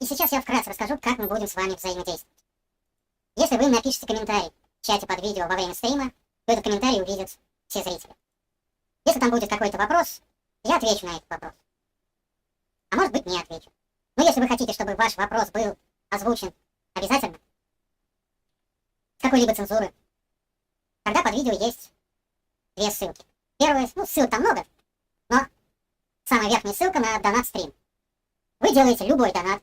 сейчас я вкратце расскажу, как мы будем с вами взаимодействовать. Если вы напишите комментарий в чате под видео во время стрима, то этот комментарий увидят все зрители. Если там будет какой-то вопрос, я отвечу на этот вопрос. А может быть, не отвечу. Но если вы хотите, чтобы ваш вопрос был озвучен обязательно, с какой-либо цензуры, тогда под видео есть две ссылки. Первая, ссылок там много, но самая верхняя ссылка на донат-стрим. Вы делаете любой донат,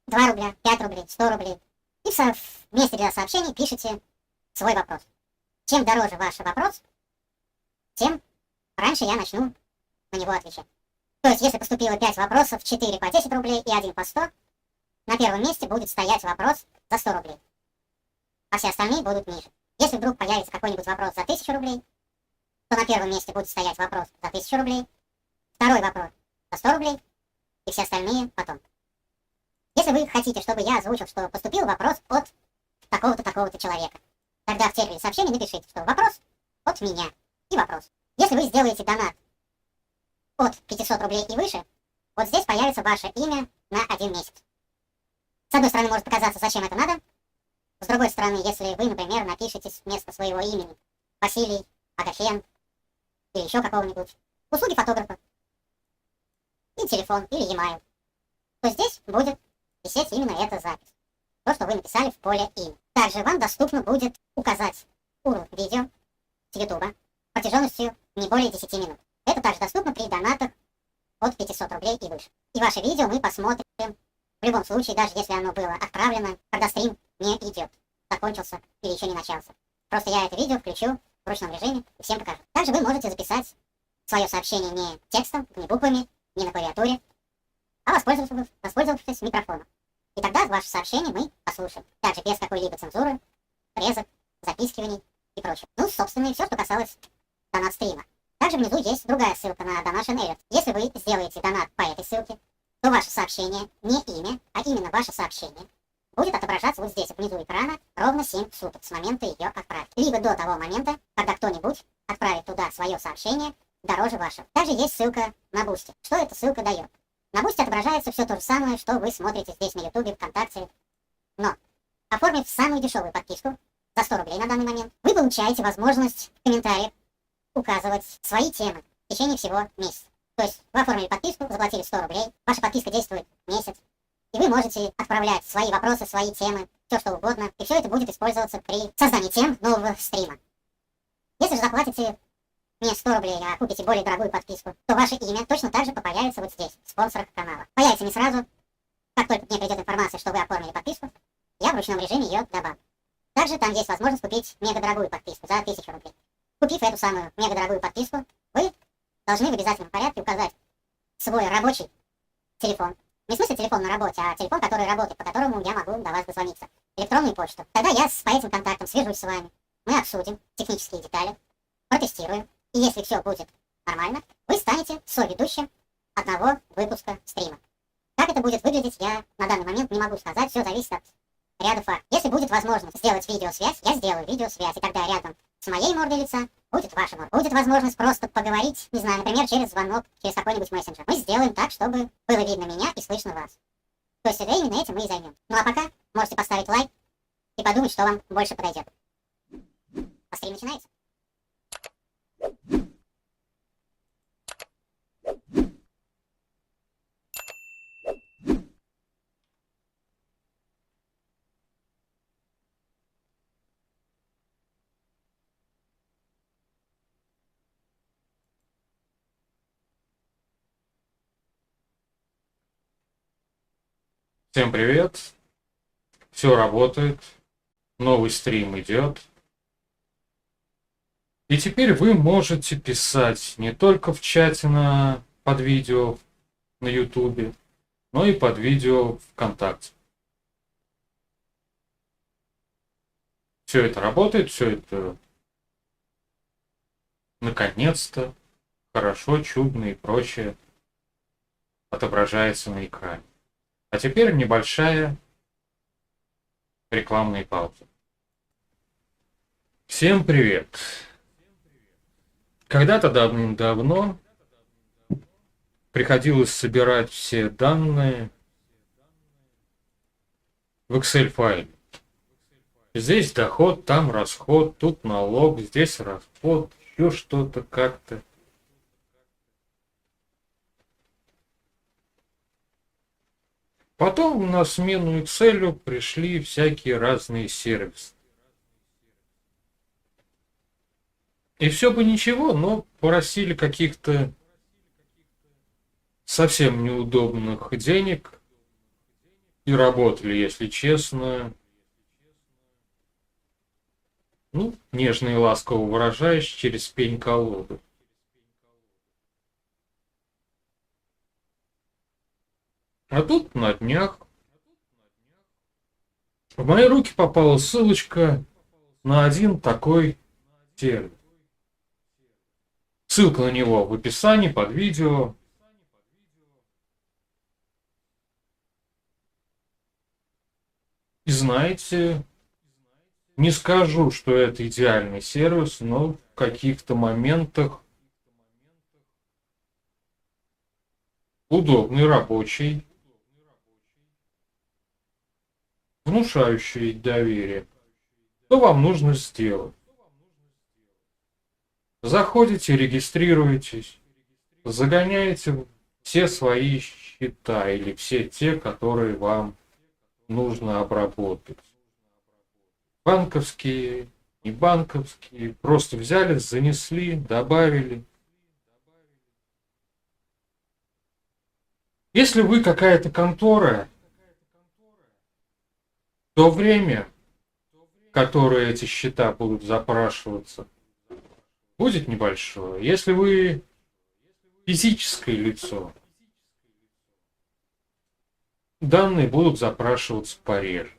2 рубля, 5 рублей, 100 рублей, и в месте для сообщений пишите свой вопрос. Чем дороже ваш вопрос, тем раньше я начну на него отвечать. То есть, если поступило 5 вопросов, 4 по 10 рублей и 1 по 100, на первом месте будет стоять вопрос за 100 рублей, а все остальные будут ниже. Если вдруг появится какой-нибудь вопрос за 1000 рублей, то на первом месте будет стоять вопрос за 1000 рублей, второй вопрос за 100 рублей, и все остальные потом. Если вы хотите, чтобы я озвучил, что поступил вопрос от такого-то, такого-то человека, тогда в термине сообщения напишите, что вопрос от меня и вопрос. Если вы сделаете донат от 500 рублей и выше, вот здесь появится ваше имя на 1 месяц. С одной стороны, может показаться, зачем это надо. С другой стороны, если вы, например, напишите вместо своего имени Василий, Агафен или еще какого-нибудь, услуги фотографа, и телефон, или e-mail, то здесь будет висеть именно эта запись. То, что вы написали в поле имя. Также вам доступно будет указать URL видео с YouTube протяженностью не более 10 минут. Это также доступно при донатах от 500 рублей и выше. И ваше видео мы посмотрим в любом случае, даже если оно было отправлено, когда стрим не идет, закончился или еще не начался. Просто я это видео включу в ручном режиме и всем покажу. Также вы можете записать свое сообщение не текстом, не буквами, не на клавиатуре, а воспользовавшись микрофоном. И тогда ваше сообщение мы послушаем. Также без какой-либо цензуры, резок, запискиваний и прочего. Собственно, и все, что касалось донат-стрима. Также внизу есть другая ссылка на Donation Alert. Если вы сделаете донат по этой ссылке, то ваше сообщение, не имя, а именно ваше сообщение, будет отображаться вот здесь, внизу экрана, ровно 7 суток с момента ее отправки. Либо до того момента, когда кто-нибудь отправит туда свое сообщение дороже вашего. Также есть ссылка на Boosty. Что эта ссылка дает? На Boosty отображается все то же самое, что вы смотрите здесь на YouTube, ВКонтакте. Но, оформив самую дешевую подписку, за 100 рублей на данный момент, вы получаете возможность в комментариях указывать свои темы в течение всего месяца. То есть вы оформили подписку, заплатили 100 рублей, ваша подписка действует месяц, и вы можете отправлять свои вопросы, свои темы, все что угодно, и все это будет использоваться при создании тем нового стрима. Если же заплатите не 100 рублей, а купите более дорогую подписку, то ваше имя точно так же появится вот здесь, в спонсорах канала. Появится не сразу, как только мне придет информация, что вы оформили подписку, я в ручном режиме ее добавлю. Также там есть возможность купить мега-дорогую подписку за 1000 рублей. Купив эту самую мега-дорогую подписку, вы должны в обязательном порядке указать свой рабочий телефон. Не в смысле телефон на работе, а телефон, который работает, по которому я могу до вас дозвониться. Электронную почту. Тогда я по этим контактам свяжусь с вами. Мы обсудим технические детали, протестируем. И если все будет нормально, вы станете соведущим одного выпуска стрима. Как это будет выглядеть, я на данный момент не могу сказать. Все зависит от ряда фактов. Если будет возможность сделать видеосвязь, я сделаю видеосвязь. И тогда рядом с моей мордой лица будет ваша морда. Будет возможность просто поговорить, не знаю, например, через звонок, через какой-нибудь мессенджер. Мы сделаем так, чтобы было видно меня и слышно вас. То есть именно этим мы и займем. Ну а пока можете поставить лайк и подумать, что вам больше подойдет. А стрим начинается. Всем привет! Все работает, новый стрим идет. И теперь вы можете писать не только в чате под видео на YouTube, но и под видео ВКонтакте. Все это работает, все это наконец-то хорошо, чудно и прочее отображается на экране. А теперь небольшая рекламная пауза. Всем привет! Когда-то давным-давно приходилось собирать все данные в Excel файле. Здесь доход, там расход, тут налог, здесь расход, еще что-то как-то. Потом на смену Excel пришли всякие разные сервисы. И все бы ничего, но просили каких-то совсем неудобных денег и работали, если честно, ну, нежно и ласково выражаясь, через пень-колоду. А тут на днях в мои руки попала ссылочка на один такой сервис. Ссылка на него в описании под видео. И знаете, не скажу, что это идеальный сервис, но в каких-то моментах удобный, рабочий, внушающий доверие. Что вам нужно сделать? Заходите, регистрируетесь, загоняете все свои счета или все те, которые вам нужно обработать. Банковские, не банковские, просто взяли, занесли, добавили. Если вы какая-то контора, то время, которое эти счета будут запрашиваться, будет небольшое. Если вы физическое лицо, данные будут запрашиваться пореже.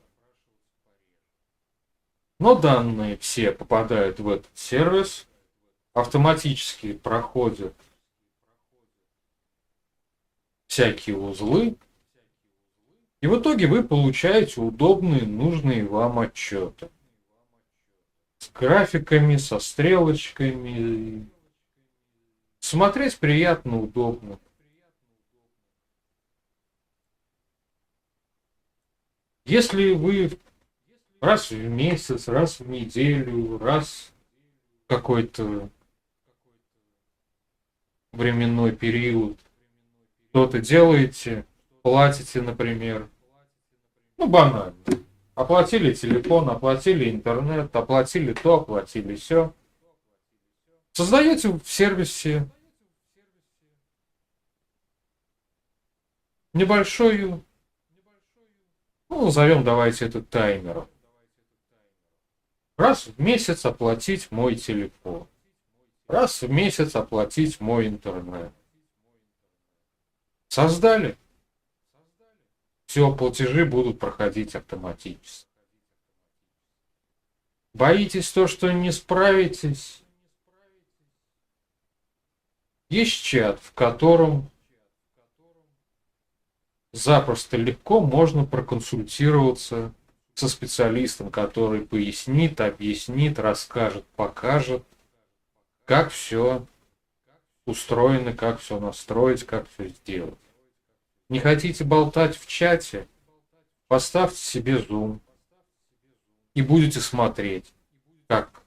Но данные все попадают в этот сервис, автоматически проходят всякие узлы, и в итоге вы получаете удобные, нужные вам отчеты. С графиками, со стрелочками. Смотреть приятно, удобно. Если вы раз в месяц, раз в неделю, раз в какой-то временной период что-то делаете, платите, например, ну банально. Оплатили телефон, оплатили интернет, оплатили то, оплатили все. Создаете в сервисе небольшую, ну, назовем давайте это таймером. Раз в месяц оплатить мой телефон. Раз в месяц оплатить мой интернет. Создали. Все, платежи будут проходить автоматически. Боитесь то, что не справитесь? Есть чат, в котором запросто легко можно проконсультироваться со специалистом, который пояснит, объяснит, расскажет, покажет, как все устроено, как все настроить, как все сделать. Не хотите болтать в чате? Поставьте себе Zoom и будете смотреть, как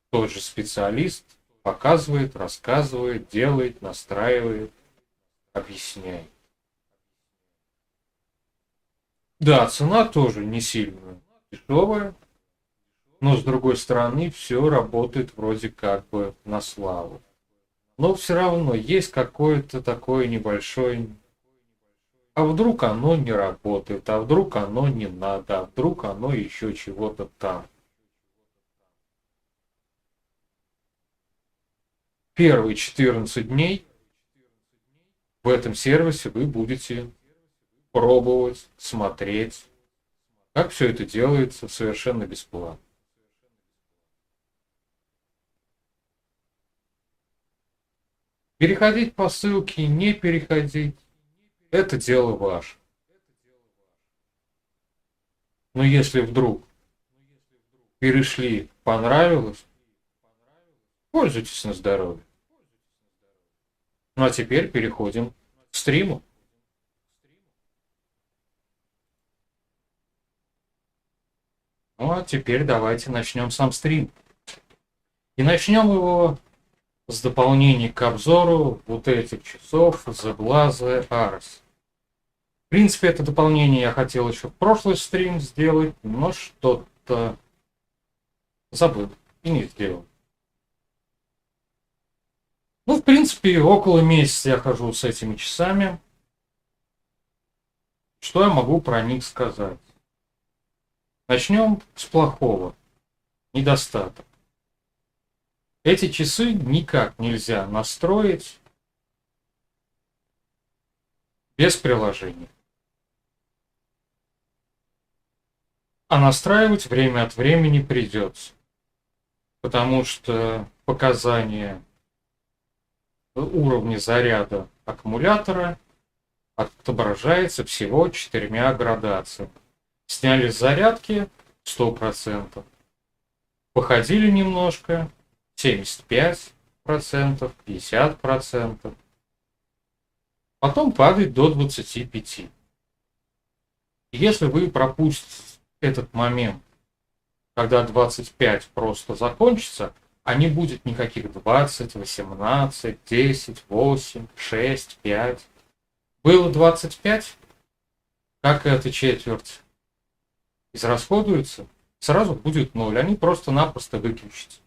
тот же специалист показывает, рассказывает, делает, настраивает, объясняет. Да, цена тоже не сильно дешевая, но с другой стороны все работает вроде как бы на славу. Но все равно есть какое-то такое небольшое... А вдруг оно не работает, а вдруг оно не надо, а вдруг оно еще чего-то там. Первые 14 дней в этом сервисе вы будете пробовать, смотреть, как все это делается совершенно бесплатно. Переходить по ссылке, не переходить, это дело ваше. Но если вдруг перешли, понравилось, пользуйтесь на здоровье. Ну а теперь переходим к стриму. Ну а теперь давайте начнем сам стрим. И начнем его с дополнений к обзору вот этих часов The Blaze Ars. В принципе, это дополнение я хотел еще в прошлый стрим сделать, но что-то забыл и не сделал. Ну, в принципе, около месяца я хожу с этими часами. Что я могу про них сказать? Начнем с плохого. Недостаток. Эти часы никак нельзя настроить без приложения. А настраивать время от времени придется. Потому что показания уровня заряда аккумулятора отображается всего 4 градациями. Сняли с зарядки 100%. Походили немножко 75%, 50%. Потом падает до 25%. Если вы пропустите этот момент, когда 25 просто закончится, а не будет никаких 20, 18, 10, 8, 6, 5. Было 25, как эта четверть израсходуется, сразу будет 0. Они просто-напросто выключатся.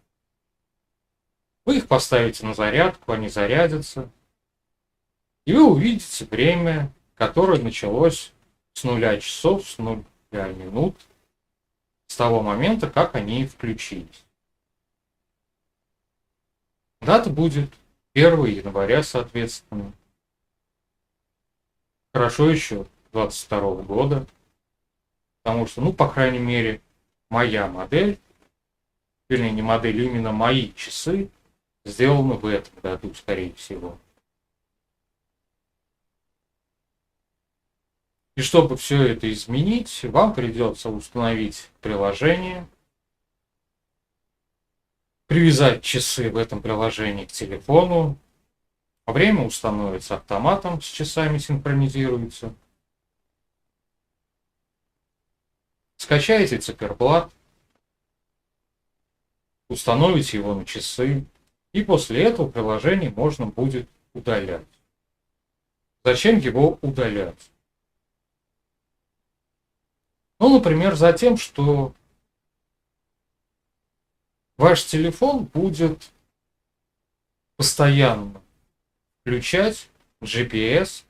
Вы их поставите на зарядку, они зарядятся. И вы увидите время, которое началось с 0 часов, с 0 минут, с того момента, как они включились. Дата будет 1 января, соответственно. Хорошо еще 22 года. Потому что, ну, по крайней мере, моя модель, вернее, не модель, именно мои часы сделаны в этом году, скорее всего. И чтобы все это изменить, вам придется установить приложение, привязать часы в этом приложении к телефону, а время установится автоматом, с часами синхронизируется. Скачаете циферблат, установите его на часы, и после этого приложение можно будет удалять. Зачем его удалять? Ну, например, за тем, что ваш телефон будет постоянно включать GPS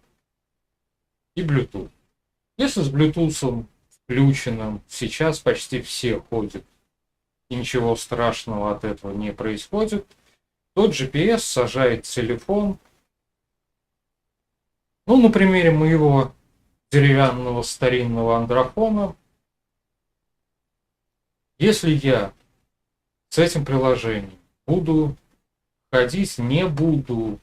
и Bluetooth. Если с Bluetooth включенным сейчас почти все ходят, и ничего страшного от этого не происходит, то GPS сажает телефон. Ну, на примере моего деревянного старинного андрофона, если я с этим приложением буду ходить, не буду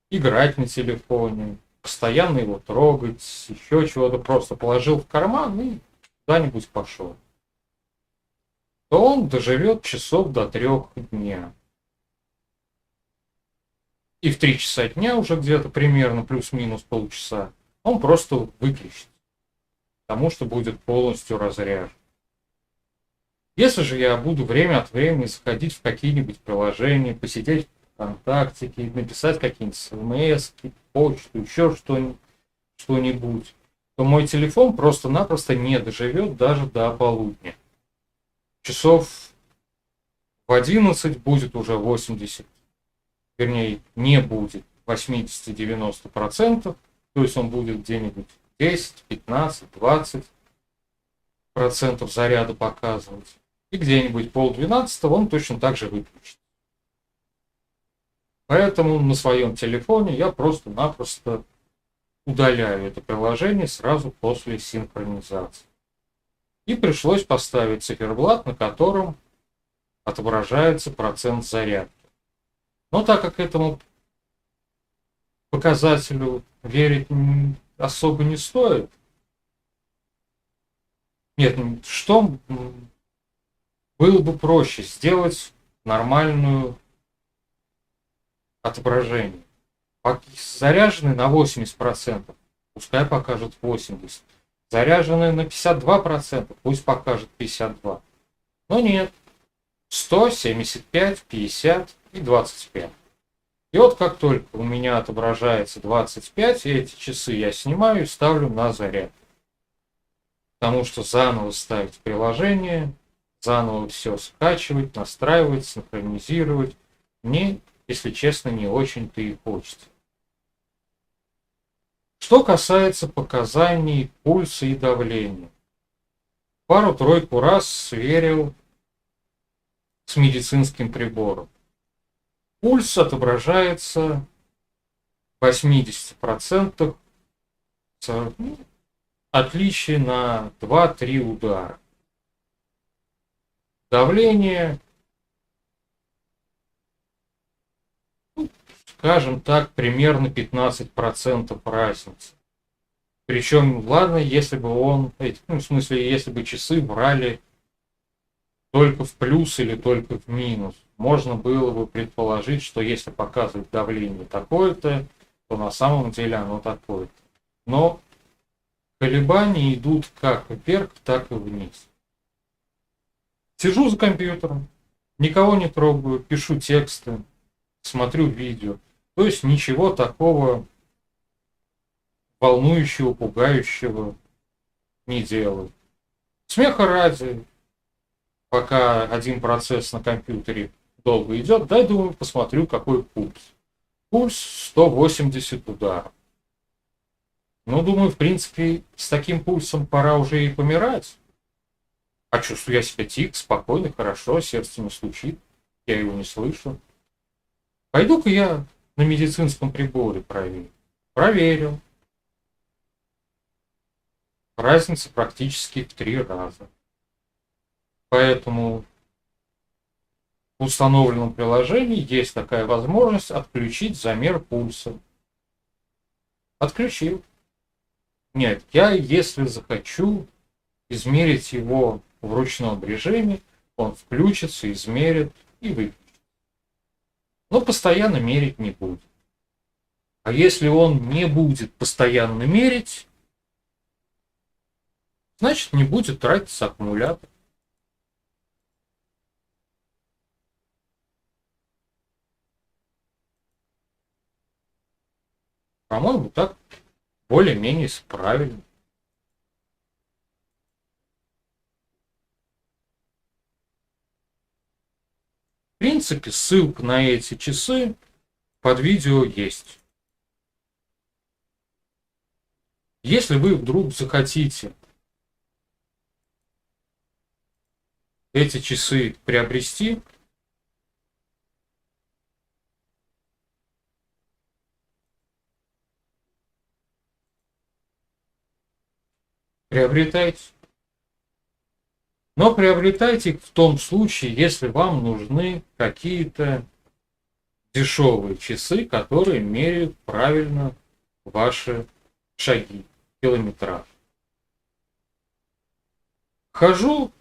играть на телефоне, постоянно его трогать, еще чего-то, просто положил в карман и куда-нибудь пошел, то он доживет часов до 3 дня. И в 3 часа дня уже где-то примерно плюс-минус полчаса он просто выключит, потому что будет полностью разряжен. Если же я буду время от времени заходить в какие-нибудь приложения, посидеть в ВКонтакте, написать какие-нибудь смс, почту, еще что-нибудь, то мой телефон просто-напросто не доживет даже до полудня. Часов в 11 будет уже 80, вернее, не будет 80-90%, то есть он будет где-нибудь 10, 15, 20% заряда показывать. И где-нибудь 11:30 он точно так же выключит. Поэтому на своем телефоне я просто-напросто удаляю это приложение сразу после синхронизации. И пришлось поставить циферблат, на котором отображается процент зарядки. Но так как этому показателю верить особо не стоит, нет, что было бы проще сделать нормальную отображение. Заряженный на 80%, пускай покажет 80%. Заряжены на 52%, пусть покажет 52. Но нет. 100, 75, 50 и 25. И вот как только у меня отображается 25, эти часы я снимаю и ставлю на заряд. Потому что заново ставить приложение, заново все скачивать, настраивать, синхронизировать, мне, если честно, не очень-то и хочется. Что касается показаний пульса и давления. Пару-тройку раз сверил с медицинским прибором. Пульс отображается в 80% отличие на 2-3 удара. Давление, скажем так, примерно 15% разницы. Причем, ладно, если бы в смысле, если бы часы брали только в плюс или только в минус, можно было бы предположить, что если показывать давление такое-то, то на самом деле оно такое-то. Но колебания идут как вверх, так и вниз. Сижу за компьютером, никого не трогаю, пишу тексты, смотрю видео. То есть ничего такого волнующего, пугающего не делаю. Смеха ради, пока один процесс на компьютере долго идет, дай, думаю, посмотрю, какой пульс. Пульс 180 ударов. Ну, думаю, в принципе, с таким пульсом пора уже и помирать. А чувствую я себя тихо, спокойно, хорошо, сердце не стучит, я его не слышу. Пойду-ка я на медицинском приборе проверю. Проверил. Разница практически в 3 раза. Поэтому в установленном приложении есть такая возможность отключить замер пульса. Отключил. Нет, я, если захочу измерить его в ручном режиме, он включится, измерит и выключит. Но постоянно мерить не будет. А если он не будет постоянно мерить, значит не будет тратиться аккумулятор. По-моему, так более-менее правильно. В принципе, ссылка на эти часы под видео есть. Если вы вдруг захотите эти часы приобрести, приобретайте. Но приобретайте их в том случае, если вам нужны какие-то дешевые часы, которые меряют правильно ваши шаги, километраж. Хожу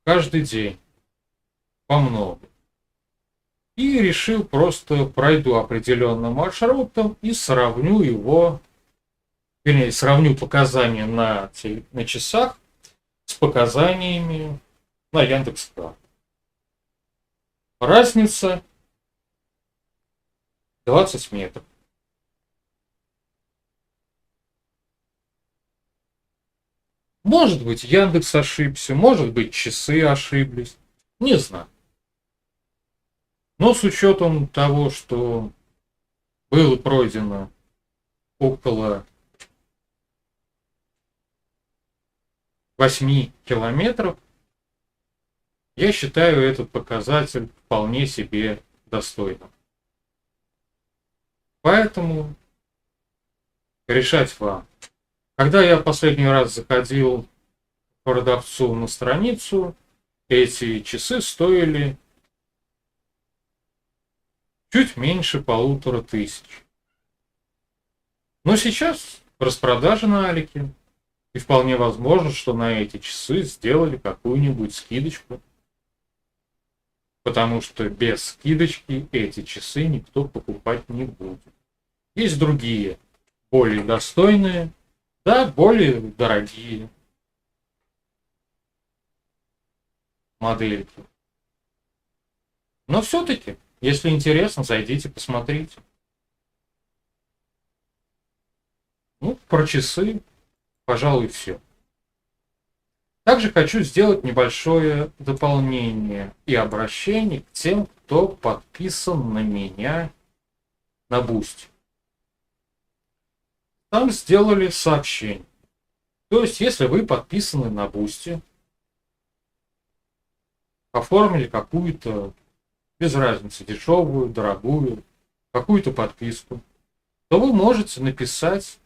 каждый день по много. И решил просто пройду определенным маршрутом и сравню его, вернее, сравню показания на часах с показаниями на Яндекс.Карте. Разница 20 метров. Может быть, Яндекс ошибся, может быть, часы ошиблись. Не знаю. Но с учетом того, что было пройдено около 8 километров, я считаю этот показатель вполне себе достойным. Поэтому решать вам. Когда я последний раз заходил к продавцу на страницу, эти часы стоили чуть меньше 1500. Но сейчас распродажа на Алике. И вполне возможно, что на эти часы сделали какую-нибудь скидочку. Потому что без скидочки эти часы никто покупать не будет. Есть другие, более достойные. Да, более дорогие модельки. Но все-таки, если интересно, зайдите, посмотрите. Ну, про часы, пожалуй, все. Также хочу сделать небольшое дополнение и обращение к тем, кто подписан на меня на Boosty. Там сделали сообщение. То есть, если вы подписаны на Boosty, оформили какую-то, без разницы, дешевую, дорогую, какую-то подписку, то вы можете написать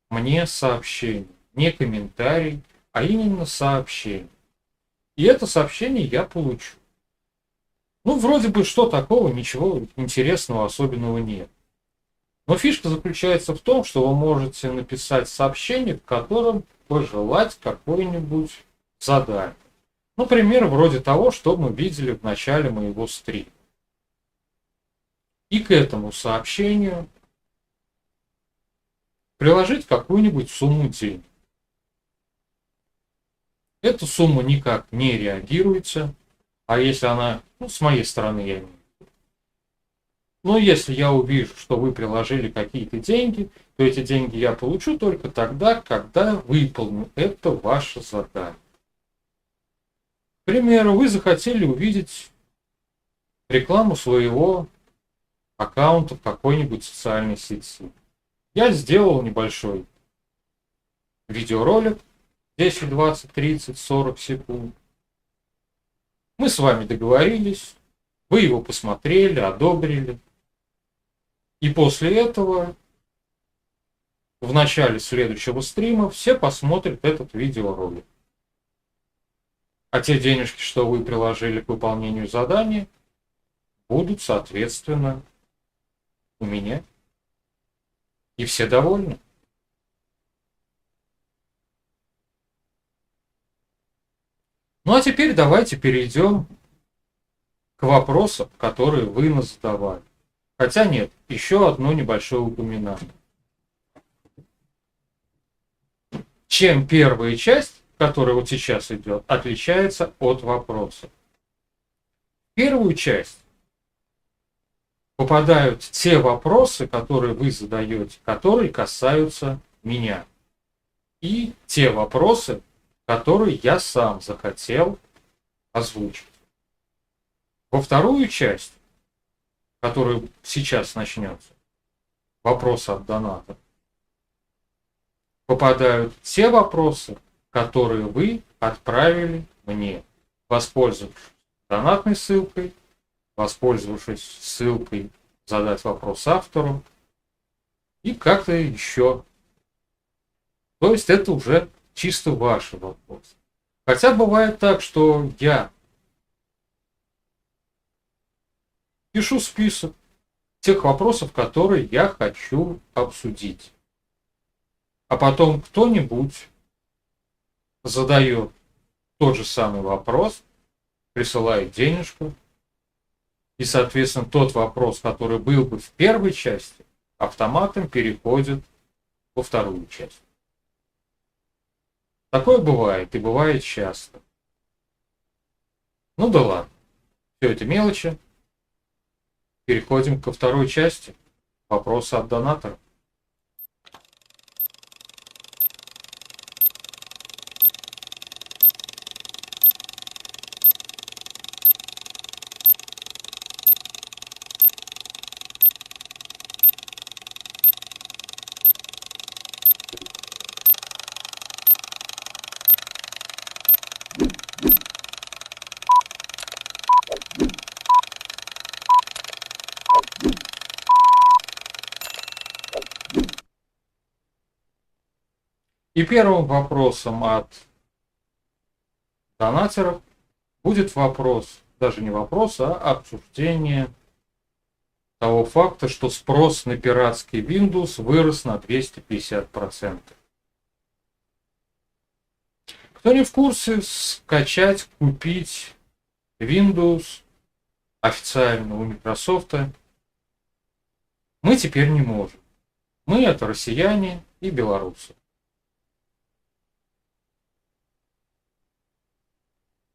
мне сообщение, не комментарий, а именно сообщение. И это сообщение я получу. Ну, вроде бы, что такого, ничего интересного, особенного нет. Но фишка заключается в том, что вы можете написать сообщение, в котором пожелать какое-нибудь задание. Например, вроде того, что мы видели в начале моего стрима. И к этому сообщению приложить какую-нибудь сумму денег. Эта сумма никак не реагируется, а если она, ну, с моей стороны, я имею в виду. Но если я увижу, что вы приложили какие-то деньги, то эти деньги я получу только тогда, когда выполню это ваше задание. К примеру, вы захотели увидеть рекламу своего аккаунта в какой-нибудь социальной сети. Я сделал небольшой видеоролик, 10, 20, 30, 40 секунд. Мы с вами договорились, вы его посмотрели, одобрили. И после этого в начале следующего стрима все посмотрят этот видеоролик. А те денежки, что вы приложили к выполнению задания, будут, соответственно, у меня. И все довольны. Ну а теперь давайте перейдем к вопросам, которые вы нас задавали. Хотя нет, еще одно небольшое упоминание. Чем первая часть, которая вот сейчас идет, отличается от вопросов? В первую часть попадают те вопросы, которые вы задаете, которые касаются меня. И те вопросы, которые я сам захотел озвучить. Во вторую часть, которая сейчас начнется, вопросы от доната, попадают те вопросы, которые вы отправили мне, воспользовавшись донатной ссылкой, воспользовавшись ссылкой задать вопрос автору и как-то еще. То есть это уже чисто ваши вопросы. Хотя бывает так, что я пишу список тех вопросов, которые я хочу обсудить. А потом кто-нибудь задает тот же самый вопрос, присылает денежку, и, соответственно, тот вопрос, который был бы в первой части, автоматом переходит во вторую часть. Такое бывает, и бывает часто. Ну да ладно, все это мелочи. Переходим ко второй части. Вопросы от донатора. И первым вопросом от донатеров будет вопрос, даже не вопрос, а обсуждение того факта, что спрос на пиратский Windows вырос на 250%. Кто не в курсе, скачать, купить Windows официально у Microsoft мы теперь не можем. Мы это россияне и белорусы.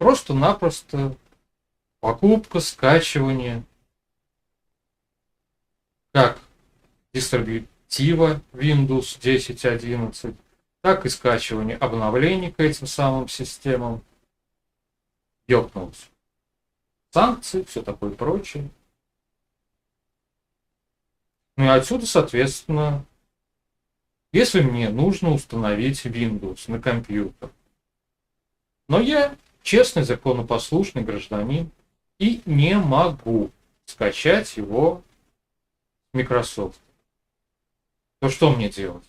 просто-напросто покупка, скачивание, как дистрибутива Windows 10.11, так и скачивание обновлений к этим самым системам. Ёкнулось. Санкции, все такое прочее. Ну и отсюда, соответственно, если мне нужно установить Windows на компьютер, но я честный, законопослушный гражданин и не могу скачать его с Microsoft, то что мне делать?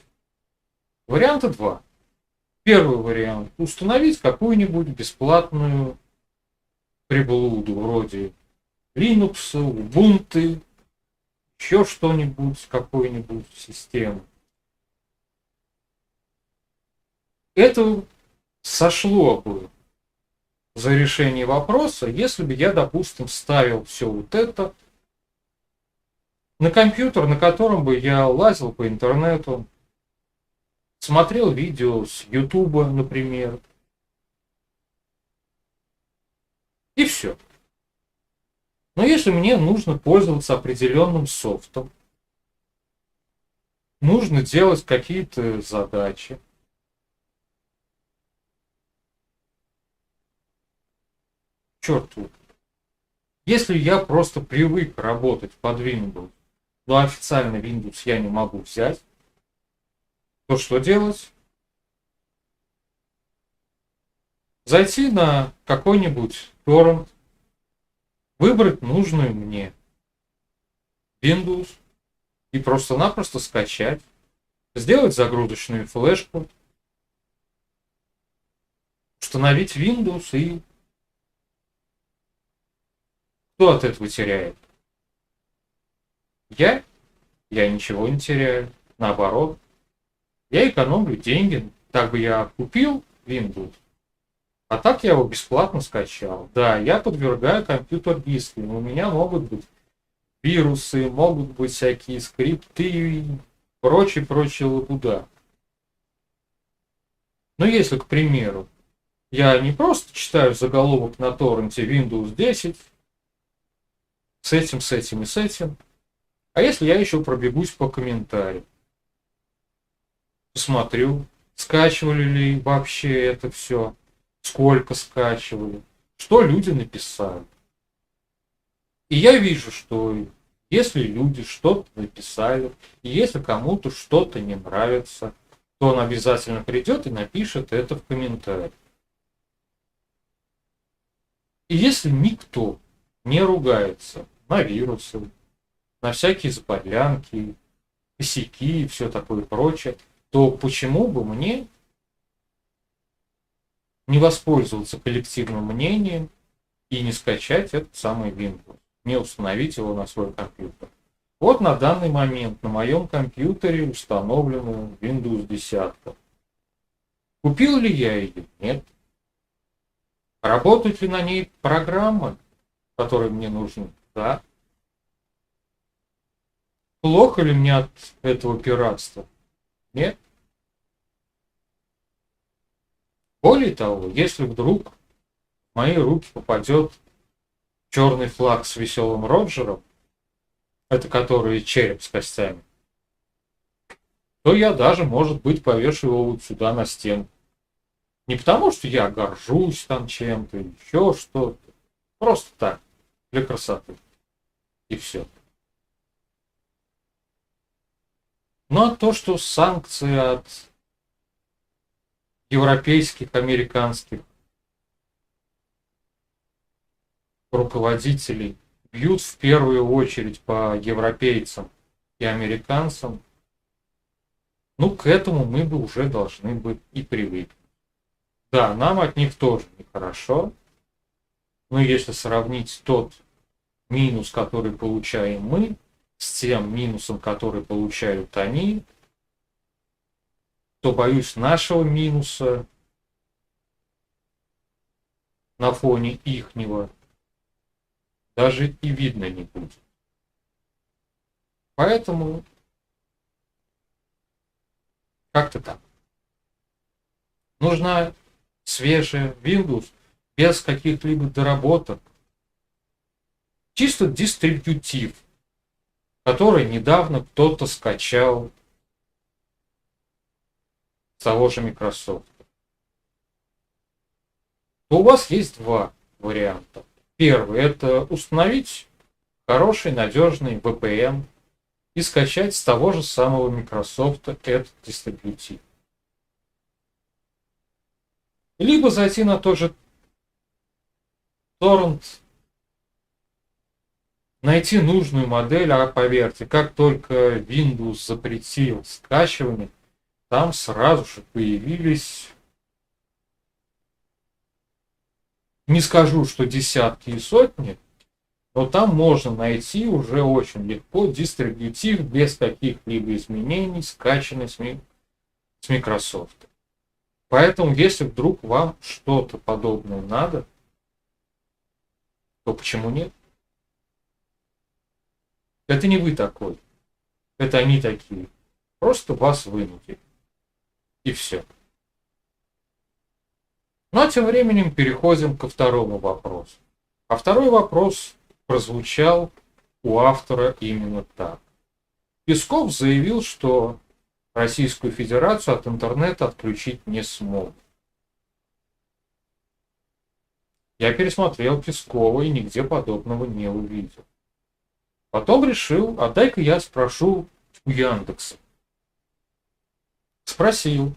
Варианта два. Первый вариант – установить какую-нибудь бесплатную приблуду вроде Linux, Ubuntu, еще что-нибудь, какую-нибудь систему. Это сошло бы за решение вопроса, если бы я, допустим, ставил все вот это на компьютер, на котором бы я лазил по интернету, смотрел видео с Ютуба, например, и все. Но если мне нужно пользоваться определенным софтом, нужно делать какие-то задачи, черт, если я просто привык работать под Windows, но официально Windows я не могу взять, то что делать? Зайти на какой-нибудь торрент, выбрать нужную мне Windows и просто-напросто скачать, сделать загрузочную флешку, установить Windows, и кто от этого теряет? Я? Я ничего не теряю. Наоборот, я экономлю деньги. Так бы я купил Windows, а так я его бесплатно скачал. Да, я подвергаю компьютер риску. У меня могут быть вирусы, могут быть всякие скрипты и прочее лабуда. Но если, к примеру, я не просто читаю заголовок на торренте Windows 10 с этим и с этим, а если я еще пробегусь по комментариям, посмотрю, скачивали ли вообще это все, сколько скачивали, что люди написали. И я вижу, что если люди что-то написали, и если кому-то что-то не нравится, то он обязательно придет и напишет это в комментариях. И если никто не ругается на вирусы, на всякие заподлянки, косяки и все такое прочее, то почему бы мне не воспользоваться коллективным мнением и не скачать этот самый Windows, не установить его на свой компьютер? Вот на данный момент на моем компьютере установлена Windows 10. Купил ли я ее? Нет. Работают ли на ней программы, которые мне нужны? Да. Плохо ли мне от этого пиратства? Нет. Более того, если вдруг в мои руки попадет черный флаг с веселым Роджером, это который череп с костями, то я даже, может быть, повешу его вот сюда на стену. Не потому, что я горжусь там чем-то, еще что-то. Просто так, для красоты. И все. Но то, что санкции от европейских, американских руководителей бьют в первую очередь по европейцам и американцам, ну, к этому мы бы уже должны быть и привыкнуть. Да, нам от них тоже нехорошо, но если сравнить тот минус, который получаем мы, с тем минусом, который получают они, то, боюсь, нашего минуса на фоне ихнего даже и видно не будет. Поэтому как-то так. Нужна свежая Windows. без каких-либо доработок. Чисто дистрибьютив, который недавно кто-то скачал с того же Microsoft. То у вас есть два варианта. Первый – это установить хороший, надежный VPN и скачать с того же самого Microsoft этот дистрибьютив. Либо зайти на тот же торрент, найти нужную модель, а поверьте, как только Windows запретил скачивание, там сразу же появились, не скажу, что десятки и сотни, но там можно найти уже очень легко дистрибьютив без каких-либо изменений, скачанный с Microsoft. Поэтому, если вдруг вам что-то подобное надо, то почему нет? Это не вы такой. Это они такие. Просто вас вынудили. И все. Ну а тем временем переходим ко второму вопросу. А второй вопрос прозвучал у автора именно так. Песков заявил, что Российскую Федерацию от интернета отключить не смогут. Я пересмотрел Пескова и нигде подобного не увидел. Потом решил, а дай-ка я спрошу у Яндекса. Спросил.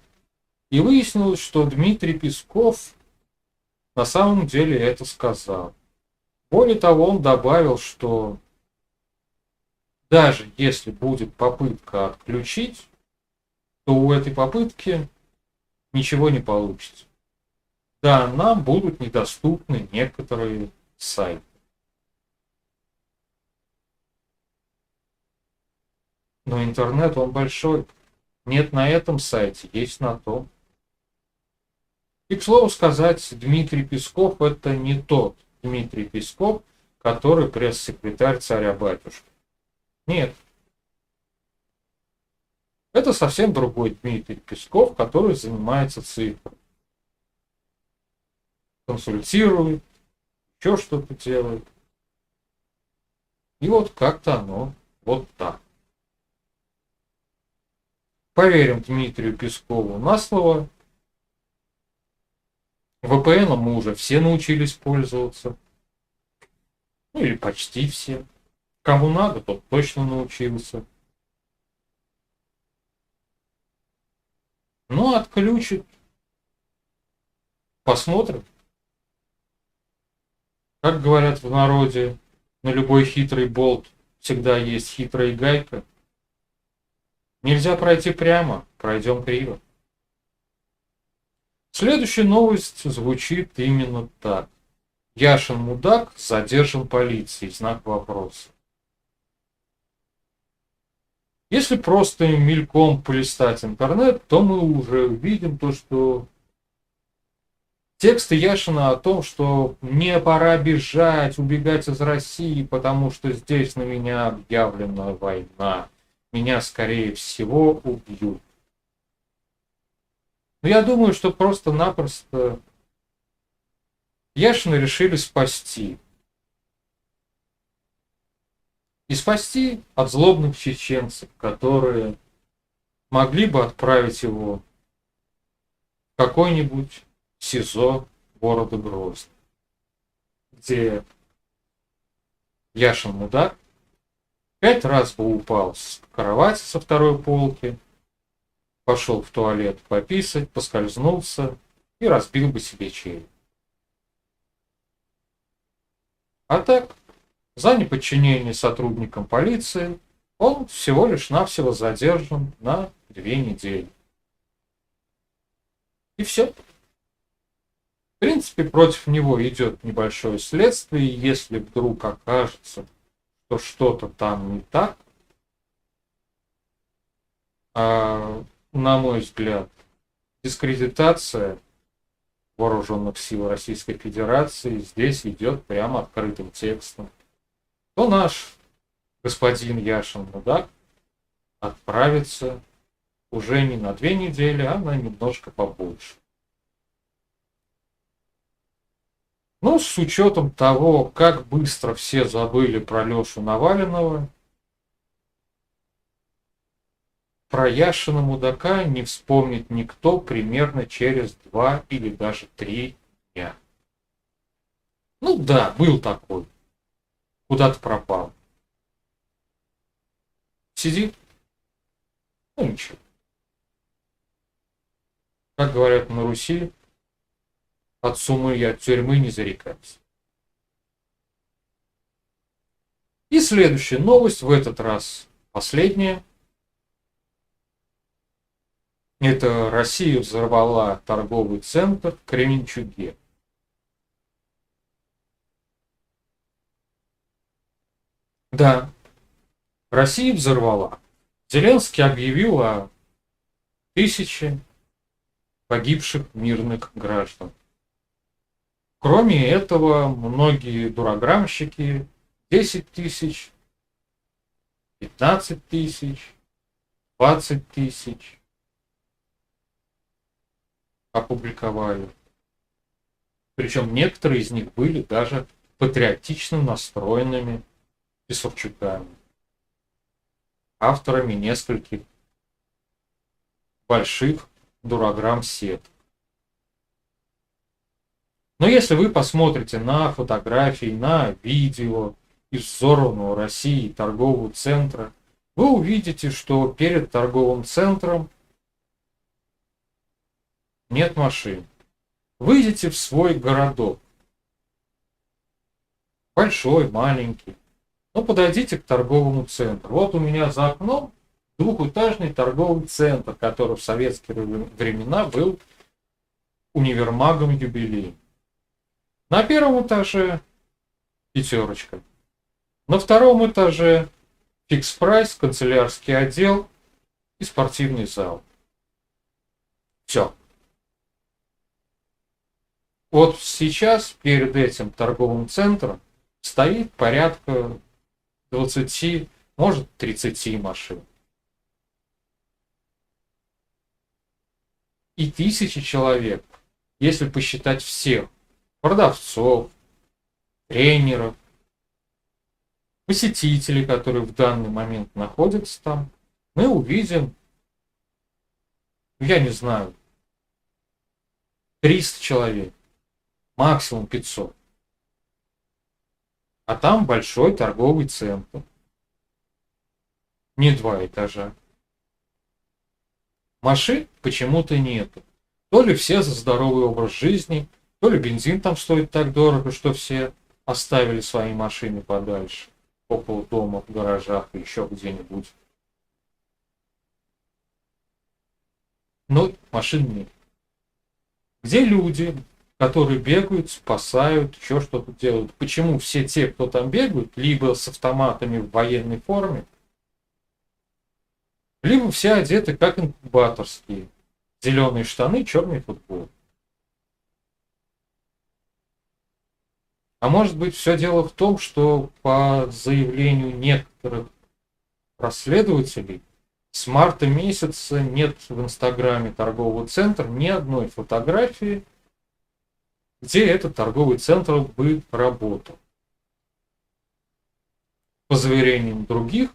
И выяснилось, что Дмитрий Песков на самом деле это сказал. Более того, он добавил, что даже если будет попытка отключить, то у этой попытки ничего не получится. Да, нам будут недоступны некоторые сайты. Но интернет, он большой. Нет на этом сайте, есть на том. И, к слову сказать, Дмитрий Песков – это не тот Дмитрий Песков, который пресс-секретарь царя-батюшки. Нет. Это совсем другой Дмитрий Песков, который занимается цифрой. Консультирует, еще что-то делает. И вот как-то оно вот так. Поверим Дмитрию Пескову на слово. VPN мы уже все научились пользоваться. Ну или почти все. Кому надо, тот точно научился. Ну, отключит. Посмотрим. Как говорят в народе, на любой хитрый болт всегда есть хитрая гайка. Нельзя пройти прямо, пройдем криво. Следующая новость звучит именно так. Яшин мудак задержан полицией. Знак вопроса. Если просто мельком полистать интернет, то мы уже увидим то, что тексты Яшина о том, что мне пора бежать, убегать из России, потому что здесь на меня объявлена война. Меня, скорее всего, убьют. Но я думаю, что просто-напросто Яшина решили спасти. И спасти от злобных чеченцев, которые могли бы отправить его в какой-нибудь СИЗО города Грозный, где Яшин мудак 5 раз бы упал с кровати со второй полки, пошел в туалет пописать, поскользнулся и разбил бы себе череп. А так, за неподчинение сотрудникам полиции он всего лишь навсего задержан на 2 недели. И все. В принципе, против него идет небольшое следствие, и если вдруг окажется, что что-то там не так, на мой взгляд, дискредитация вооруженных сил Российской Федерации здесь идет прямо открытым текстом, то наш господин Яшин мудак отправится уже не на 2 недели, а на немножко побольше. Ну, с учетом того, как быстро все забыли про Лешу Наваленного, про Яшина мудака не вспомнит никто примерно через 2 или даже 3 дня. Ну да, был такой. Куда-то пропал. Сидит, ну ничего. Как говорят на Руси, от сумы и от тюрьмы не зарекайся. И следующая новость, в этот раз последняя. Это Россия взорвала торговый центр в Кременчуге. Да, Россия взорвала. Зеленский объявил о 1000 погибших мирных граждан. Кроме этого, многие дурограммщики 10 тысяч, 15 тысяч, 20 тысяч опубликовали. Причем некоторые из них были даже патриотично настроенными писарчуками, авторами нескольких больших дурограмм-сеток. Но если вы посмотрите на фотографии, на видео из взорванного России торгового центра, вы увидите, что перед торговым центром нет машин. Выйдите в свой городок. Большой, маленький. Но подойдите к торговому центру. Вот у меня за окном двухэтажный торговый центр, который в советские времена был универмагом юбилей. На первом этаже пятерочка. На втором этаже фикс-прайс, канцелярский отдел и спортивный зал. Все. Вот сейчас перед этим торговым центром стоит порядка 20, может 30 машин. И 1000 человек, если посчитать всех продавцов, тренеров, посетителей, которые в данный момент находятся там, мы увидим, я не знаю, 300 человек, максимум 500. А там большой торговый центр. Не 2 этажа. Машин почему-то нету. То ли все за здоровый образ жизни, то ли бензин там стоит так дорого, что все оставили свои машины подальше, около дома, в гаражах и еще где-нибудь. Но машин нет. Где люди, которые бегают, спасают, еще что-то делают? Почему все те, кто там бегают, либо с автоматами в военной форме, либо все одеты как инкубаторские. Зеленые штаны, черный футбол. А может быть, все дело в том, что по заявлению некоторых расследователей с марта месяца нет в инстаграме торгового центра ни одной фотографии, где этот торговый центр бы работал. По заверениям других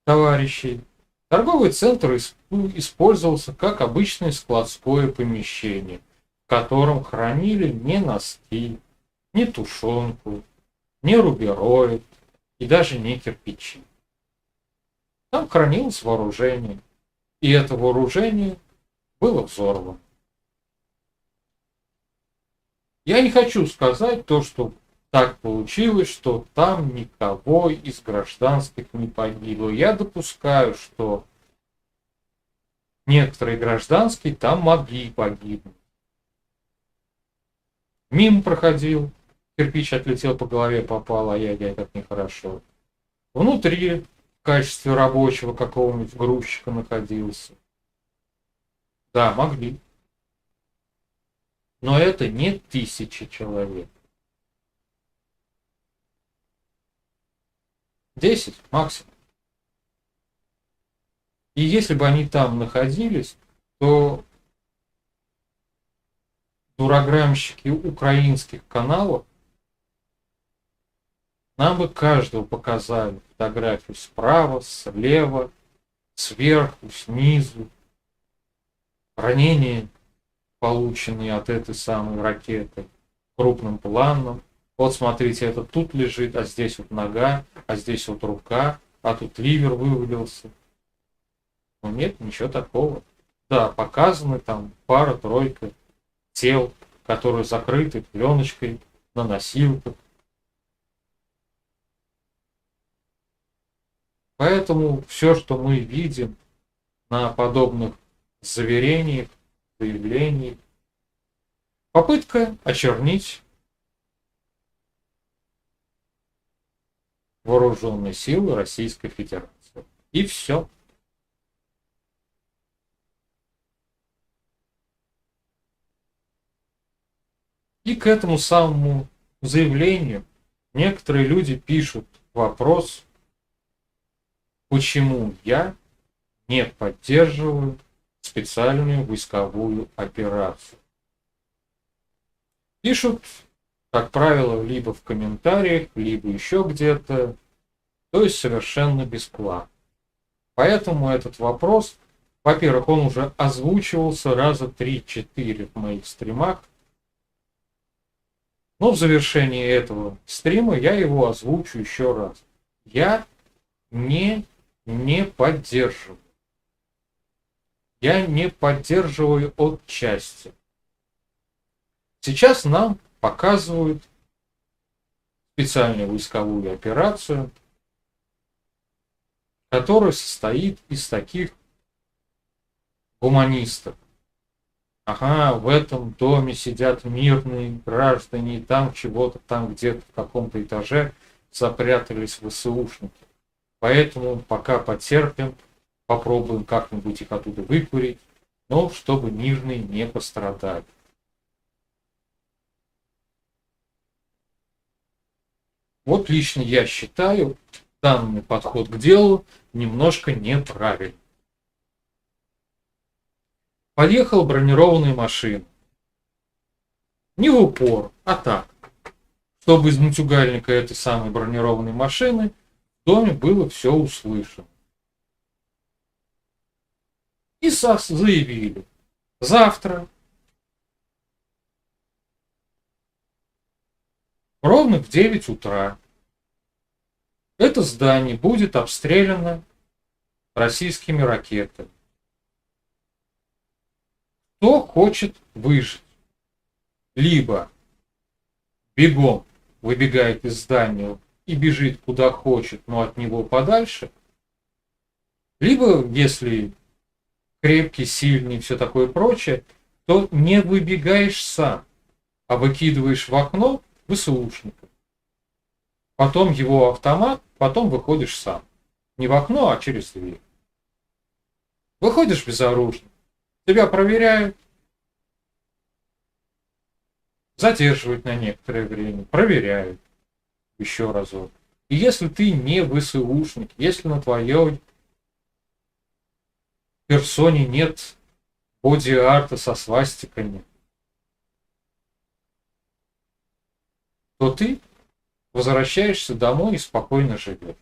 товарищей, торговый центр использовался как обычное складское помещение, в котором хранили не носки, не тушенку, не рубероид и даже не кирпичи. Там хранилось вооружение, и это вооружение было взорвано. Я не хочу сказать то, что так получилось, что там никого из гражданских не погибло. Я допускаю, что некоторые гражданские там могли погибнуть. Мимо проходил, кирпич отлетел по голове, попал, ай-яй-яй, как нехорошо. Внутри в качестве рабочего какого-нибудь грузчика находился. Да, могли. Но это не 1000 человек. 10 максимум. И если бы они там находились, то программщики украинских каналов, нам бы каждого показали фотографию справа, слева, сверху, снизу, ранения, полученные от этой самой ракеты, крупным планом. Вот смотрите, это тут лежит, а здесь вот нога, а здесь вот рука, а тут ливер вывалился. Но нет, ничего такого. Да, показаны там пара-тройка тел, которые закрыты пленочкой на носилках. Поэтому все, что мы видим на подобных заверениях, заявлениях, попытка очернить вооруженные силы Российской Федерации. И все. И к этому самому заявлению некоторые люди пишут вопрос, почему я не поддерживаю специальную войсковую операцию. Пишут, как правило, либо в комментариях, либо еще где-то, то есть совершенно бесплатно. Поэтому этот вопрос, во-первых, он уже озвучивался раза 3-4 в моих стримах, но в завершении этого стрима я его озвучу еще раз. Я не поддерживаю. Я не поддерживаю отчасти. Сейчас нам показывают специальную войсковую операцию, которая состоит из таких гуманистов. Ага, в этом доме сидят мирные граждане, и там чего-то, там где-то в каком-то этаже запрятались ВСУшники. Поэтому пока потерпим, попробуем как-нибудь их оттуда выкурить, но чтобы мирные не пострадали. Вот лично я считаю данный подход к делу немножко неправильный. Подъехала бронированная машина. Не в упор, а так, чтобы из мутюгальника этой самой бронированной машины в доме было все услышано. И заявили, завтра ровно в 9 утра это здание будет обстреляно российскими ракетами. Кто хочет выжить, либо бегом выбегает из здания и бежит куда хочет, но от него подальше, либо, если крепкий, сильный и все такое прочее, то не выбегаешь сам, а выкидываешь в окно ВСУшника. Потом его автомат, потом выходишь сам. Не в окно, а через дверь. Выходишь безоружный. Тебя проверяют, задерживают на некоторое время, проверяют еще разок. И если ты не ВСУшник, если на твоей персоне нет боди-арта со свастиками, то ты возвращаешься домой и спокойно живешь.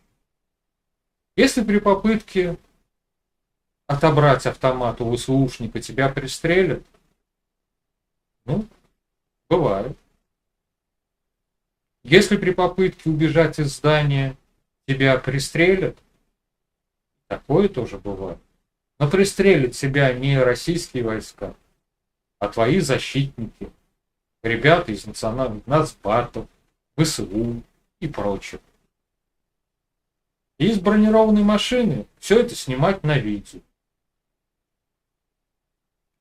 Если при попытке отобрать автомат у ВСУшника тебя пристрелят, ну, бывает. Если при попытке убежать из здания тебя пристрелят, такое тоже бывает. Но пристрелят тебя не российские войска, а твои защитники, ребята из национальных нацбатов, ВСУ и прочих. И из бронированной машины все это снимать на видео.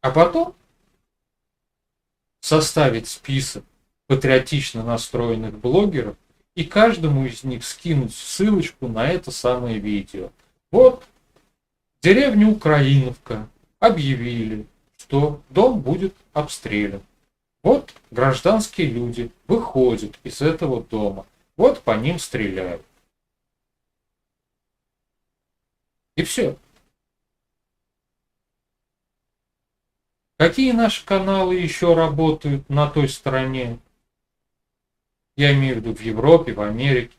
А потом составить список патриотично настроенных блогеров и каждому из них скинуть ссылочку на это самое видео. Вот, деревня Украиновка объявили, что дом будет обстрелян. Вот гражданские люди выходят из этого дома. Вот по ним стреляют. И все. Какие наши каналы еще работают на той стороне? Я имею в виду в Европе, в Америке.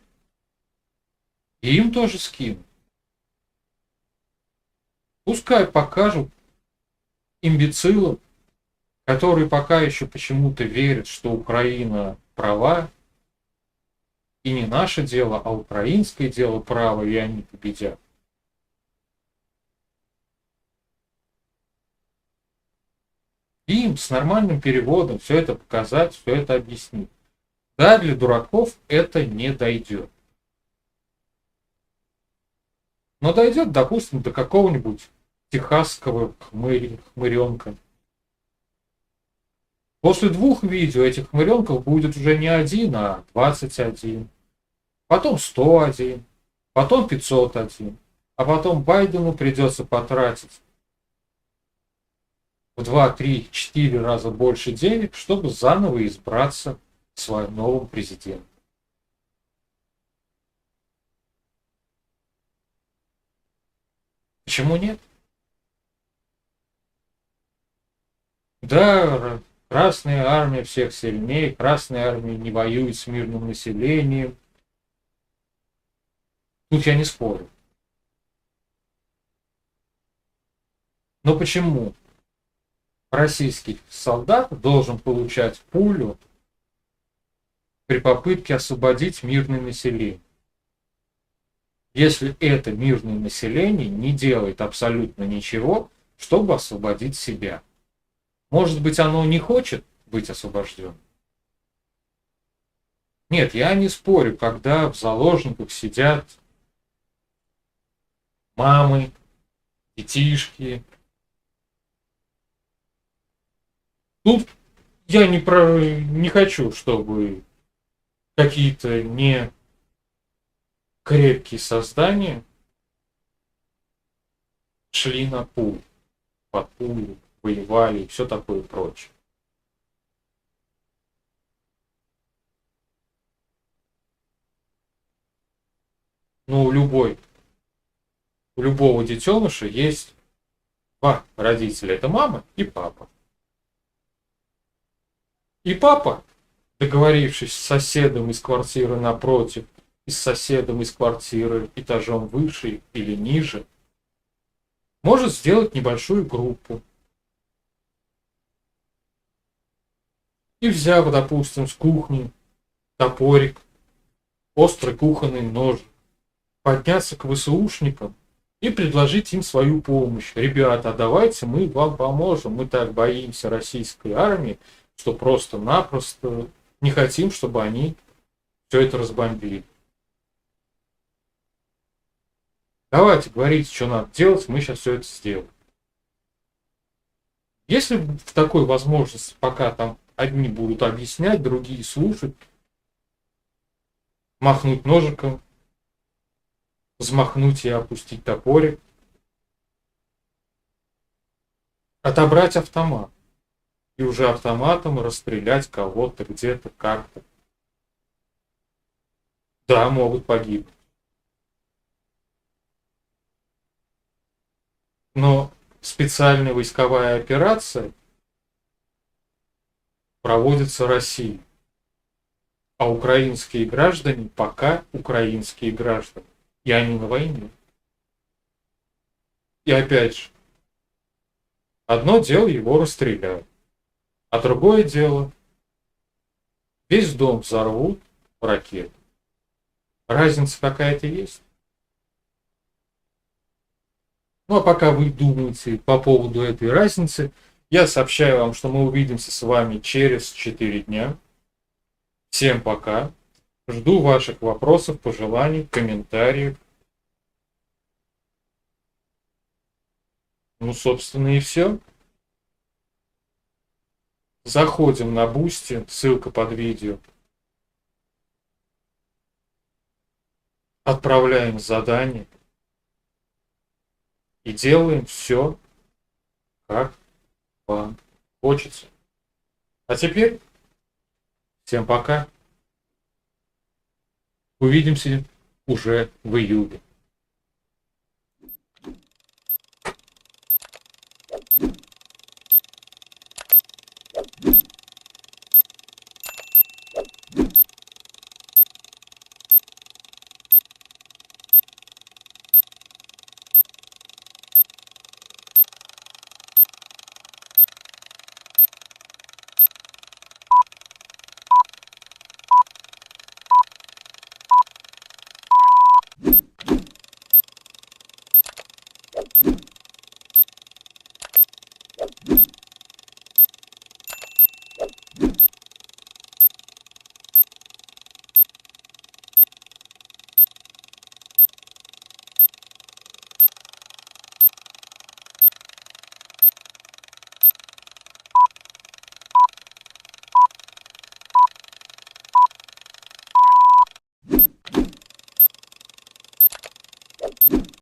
И им тоже скину. Пускай покажут имбецилам, которые пока еще почему-то верят, что Украина права, и не наше дело, а украинское дело право, и они победят. Им с нормальным переводом все это показать, все это объяснить. Да, для дураков это не дойдет. Но дойдет, допустим, до какого-нибудь техасского хмыренка. После 2 видео этих хмыренков будет уже не 1, а 21. Потом 101. Потом 501. А потом Байдену придется потратить в 2, 3, 4 раза больше денег, чтобы заново избраться своим новым президентом. Почему нет? Да, Красная Армия всех сильнее, Красная Армия не воюет с мирным населением. Тут я не спорю. Но почему российский солдат должен получать пулю при попытке освободить мирное население? Если это мирное население не делает абсолютно ничего, чтобы освободить себя. Может быть, оно не хочет быть освобожденным? Нет, я не спорю, когда в заложниках сидят мамы, детишки. Тут я не хочу, чтобы какие-то не крепкие создания шли на пулю, под пулю, воевали и все такое прочее. Но у любого детеныша есть 2 родителя. Это мама и папа. И папа, договорившись с соседом из квартиры напротив и с соседом из квартиры этажом выше или ниже, может сделать небольшую группу. И взяв, допустим, с кухни топорик, острый кухонный нож, подняться к ВСУшникам и предложить им свою помощь. Ребята, давайте мы вам поможем. Мы так боимся российской армии, что просто-напросто не хотим, чтобы они все это разбомбили. Давайте говорите, что надо делать, мы сейчас все это сделаем. Если в такой возможности, пока там одни будут объяснять, другие слушать, махнуть ножиком, взмахнуть и опустить топорик, отобрать автомат и уже автоматом расстрелять кого-то где-то как-то. Да, могут погибнуть. Но специальная войсковая операция проводится Россией, а украинские граждане пока украинские граждане, и они на войне. И опять же, одно дело его расстреляют, а другое дело весь дом взорвут ракеты. Разница какая-то есть? Ну а пока вы думаете по поводу этой разницы, я сообщаю вам, что мы увидимся с вами через 4 дня. Всем пока. Жду ваших вопросов, пожеланий, комментариев. Ну, собственно, и все. Заходим на Boosty, ссылка под видео. Отправляем задание. И делаем все, как вам хочется. А теперь всем пока. Увидимся уже в июле.